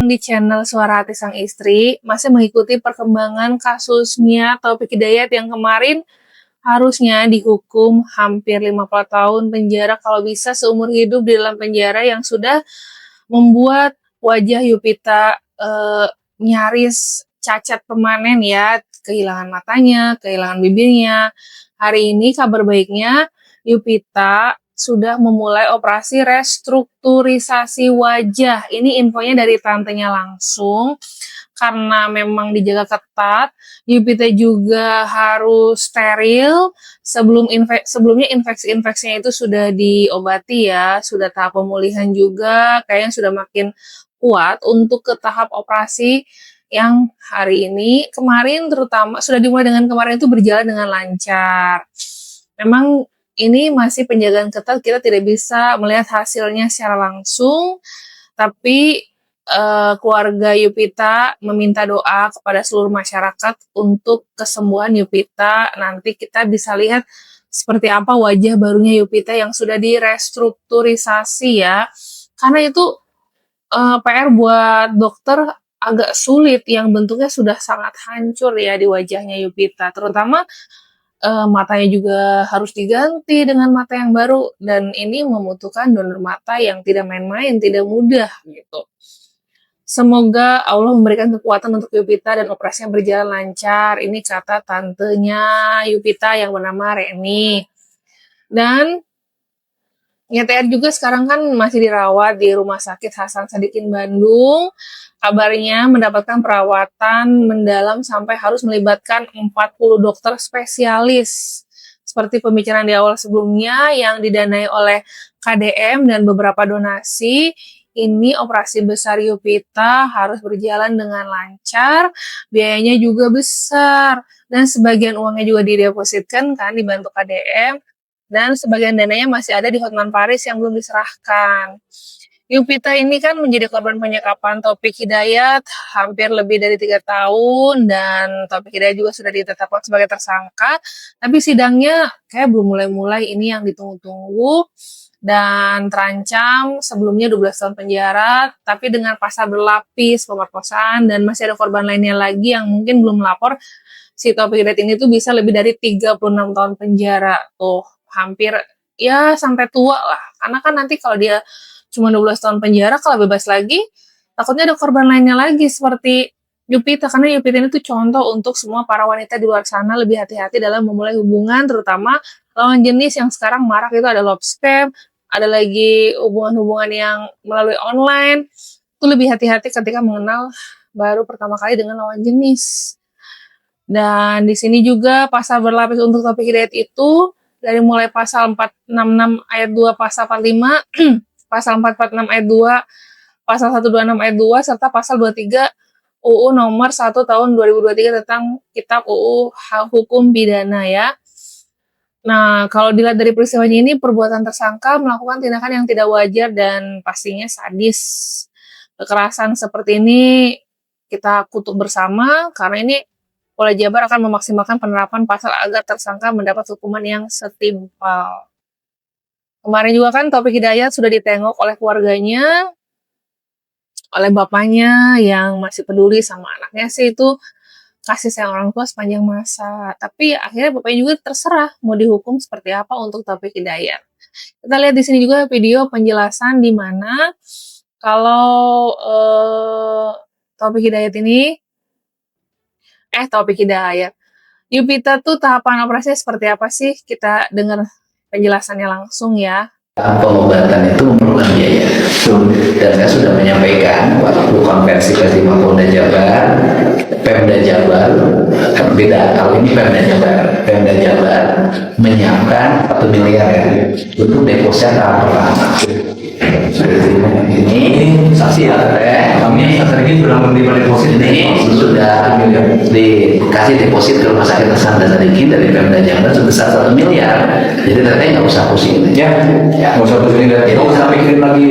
datang di channel Suara Hati Sang Istri, masih mengikuti perkembangan kasusnya Taufik Hidayat yang kemarin harusnya dihukum hampir 50 tahun penjara, kalau bisa seumur hidup di dalam penjara, yang sudah membuat wajah Yupita nyaris cacat permanen ya, kehilangan matanya, kehilangan bibirnya. Hari ini kabar baiknya, Yupita sudah memulai operasi restrukturisasi wajah. Ini infonya dari tantenya langsung. Karena memang dijaga ketat, Yupita juga harus steril. Sebelumnya infeksi-infeksinya itu sudah diobati ya, sudah tahap pemulihan juga, kayaknya sudah makin kuat untuk ke tahap operasi yang hari ini, kemarin terutama sudah dimulai dengan kemarin itu berjalan dengan lancar. Memang ini masih penjagaan ketat, kita tidak bisa melihat hasilnya secara langsung, tapi keluarga Yupita meminta doa kepada seluruh masyarakat untuk kesembuhan Yupita. Nanti kita bisa lihat seperti apa wajah barunya Yupita yang sudah direstrukturisasi ya, karena itu PR buat dokter agak sulit, yang bentuknya sudah sangat hancur ya di wajahnya Yupita, terutama matanya juga harus diganti dengan mata yang baru, dan ini membutuhkan donor mata yang tidak main-main, tidak mudah gitu. Semoga Allah memberikan kekuatan untuk Yupita dan operasinya berjalan lancar. Ini kata tantenya Yupita yang bernama Reni. Dan YTR juga sekarang kan masih dirawat di Rumah Sakit Hasan Sadikin Bandung. Kabarnya mendapatkan perawatan mendalam sampai harus melibatkan 40 dokter spesialis. Seperti pembicaraan di awal sebelumnya yang didanai oleh KDM dan beberapa donasi, ini operasi besar Yupita harus berjalan dengan lancar, biayanya juga besar, dan sebagian uangnya juga didepositkan kan dibantu KDM, dan sebagian dananya masih ada di Hotman Paris yang belum diserahkan. Yupita ini kan menjadi korban penyekapan Taufik Hidayat hampir lebih dari 3 tahun, dan Taufik Hidayat juga sudah ditetapkan sebagai tersangka, tapi sidangnya kayak belum mulai-mulai. Ini yang ditunggu-tunggu, dan terancam sebelumnya 12 tahun penjara, tapi dengan pasal berlapis, pemerkosaan, dan masih ada korban lainnya lagi yang mungkin belum melapor. Si Taufik Hidayat ini tuh bisa lebih dari 36 tahun penjara, tuh hampir ya sampai tua lah, karena kan nanti kalau dia cuma 12 tahun penjara, kalau bebas lagi, takutnya ada korban lainnya lagi seperti Yupita, karena Yupita ini tuh contoh untuk semua para wanita di luar sana lebih hati-hati dalam memulai hubungan, terutama lawan jenis yang sekarang marak itu ada love scam, ada lagi hubungan-hubungan yang melalui online. Itu lebih hati-hati ketika mengenal baru pertama kali dengan lawan jenis. Dan di sini juga pasal berlapis untuk Taufik Hidayat itu dari mulai pasal 466 ayat 2, pasal 45, pasal 446 ayat 2, pasal 126 ayat 2, serta pasal 23 UU nomor 1 tahun 2023 tentang Kitab UU Hukum Pidana ya. Nah, kalau dilihat dari peristiwanya ini, perbuatan tersangka melakukan tindakan yang tidak wajar dan pastinya sadis. Kekerasan seperti ini kita kutuk bersama, karena ini Polda Jabar akan memaksimalkan penerapan pasal agar tersangka mendapat hukuman yang setimpal. Kemarin juga kan Taufik Hidayat sudah ditengok oleh keluarganya, oleh bapaknya yang masih peduli sama anaknya sih, itu kasih sayang orang tua sepanjang masa. Tapi akhirnya bapaknya juga terserah mau dihukum seperti apa untuk Taufik Hidayat. Kita lihat di sini juga video penjelasan di mana kalau Taufik Hidayat, Yupita tuh tahapan operasinya seperti apa sih? Kita dengar penjelasannya langsung ya. Pengobatan itu memerlukan biaya, dan saya sudah menyampaikan waktu konversi pers di Polda Jabar, Pemda Jabar, kan beda, kalau ini Pemda Jabar menyiapkan 1 miliar ya untuk deposit tahap pertama. Ini saksi ya, kami strategi sudah menerima deposit ini, sudah dikasih deposit ke Rumah Sakit Hasan Sadikin dari Pemda Jabar sebesar 1 miliar. Jadi ternyata nggak usah pusing ya, nggak usah pusing dan nggak usah pikirin lagi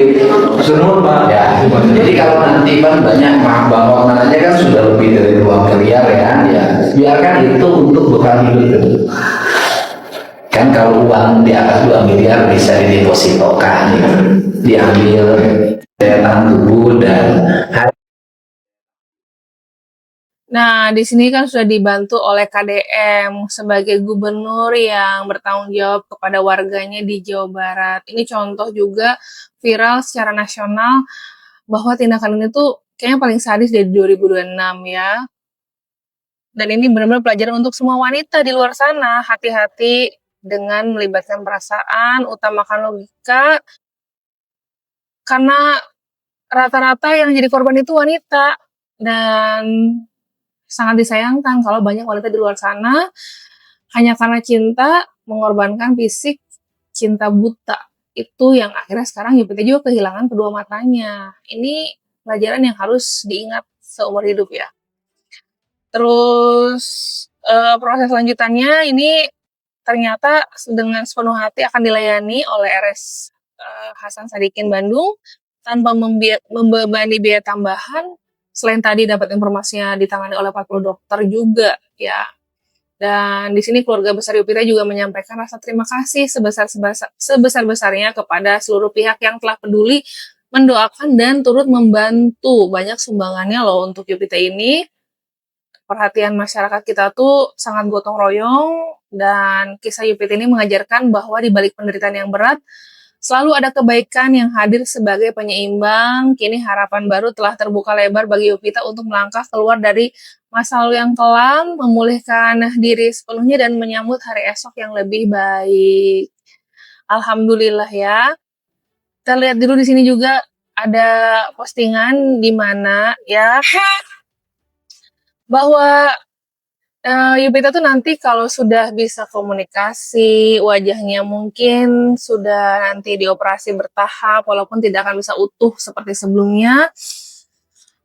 senur Pak ya. Jadi kalau nanti kan banyak bahwa aja kan sudah lebih dari 2 miliar ya, biarkan itu untuk bekal hidup. Kan kalau uang di atas 2 miliar bisa didepositokan, diambil daya tahan tubuh dan Nah, di sini kan sudah dibantu oleh KDM sebagai gubernur yang bertanggung jawab kepada warganya di Jawa Barat. Ini contoh juga viral secara nasional bahwa tindakan ini tuh kayaknya paling sadis dari 2026 ya. Dan ini benar-benar pelajaran untuk semua wanita di luar sana. Hati-hati dengan melibatkan perasaan, utamakan logika, karena rata-rata yang jadi korban itu wanita. Dan sangat disayangkan kalau banyak wanita di luar sana hanya karena cinta mengorbankan fisik, cinta buta. Itu yang akhirnya sekarang YPT juga kehilangan kedua matanya. Ini pelajaran yang harus diingat seumur hidup ya. Terus proses lanjutannya ini ternyata dengan sepenuh hati akan dilayani oleh RS Hasan Sadikin Bandung tanpa membebani biaya tambahan. Selain tadi dapat informasinya ditangani oleh 40 dokter juga ya. Dan di sini keluarga besar Yupita juga menyampaikan rasa terima kasih sebesar-besarnya kepada seluruh pihak yang telah peduli, mendoakan dan turut membantu. Banyak sumbangannya loh untuk Yupita ini. Perhatian masyarakat kita tuh sangat gotong royong, dan kisah Yupita ini mengajarkan bahwa di balik penderitaan yang berat selalu ada kebaikan yang hadir sebagai penyeimbang. Kini harapan baru telah terbuka lebar bagi Yupita untuk melangkah keluar dari masa lalu yang kelam, memulihkan diri sepenuhnya dan menyambut hari esok yang lebih baik. Alhamdulillah ya. Kita lihat dulu di sini juga ada postingan di mana ya bahwa Yupita tuh nanti kalau sudah bisa komunikasi, wajahnya mungkin sudah nanti dioperasi bertahap, walaupun tidak akan bisa utuh seperti sebelumnya.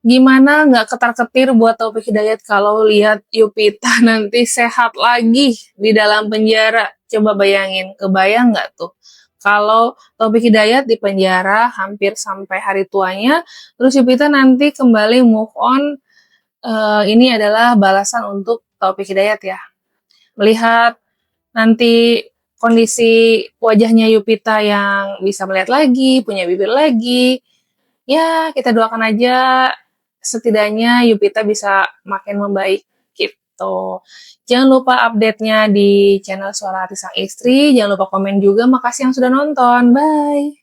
Gimana nggak ketar-ketir buat Taufik Hidayat kalau lihat Yupita nanti sehat lagi di dalam penjara? Coba bayangin, kebayang nggak tuh? Kalau Taufik Hidayat di penjara hampir sampai hari tuanya, terus Yupita nanti kembali move on, ini adalah balasan untuk Taufik Hidayat ya. Melihat nanti kondisi wajahnya Yupita yang bisa melihat lagi, punya bibir lagi, ya kita doakan aja setidaknya Yupita bisa makin membaik gitu. Jangan lupa update-nya di channel Suara Hati Sang Istri, jangan lupa komen juga. Makasih yang sudah nonton, bye!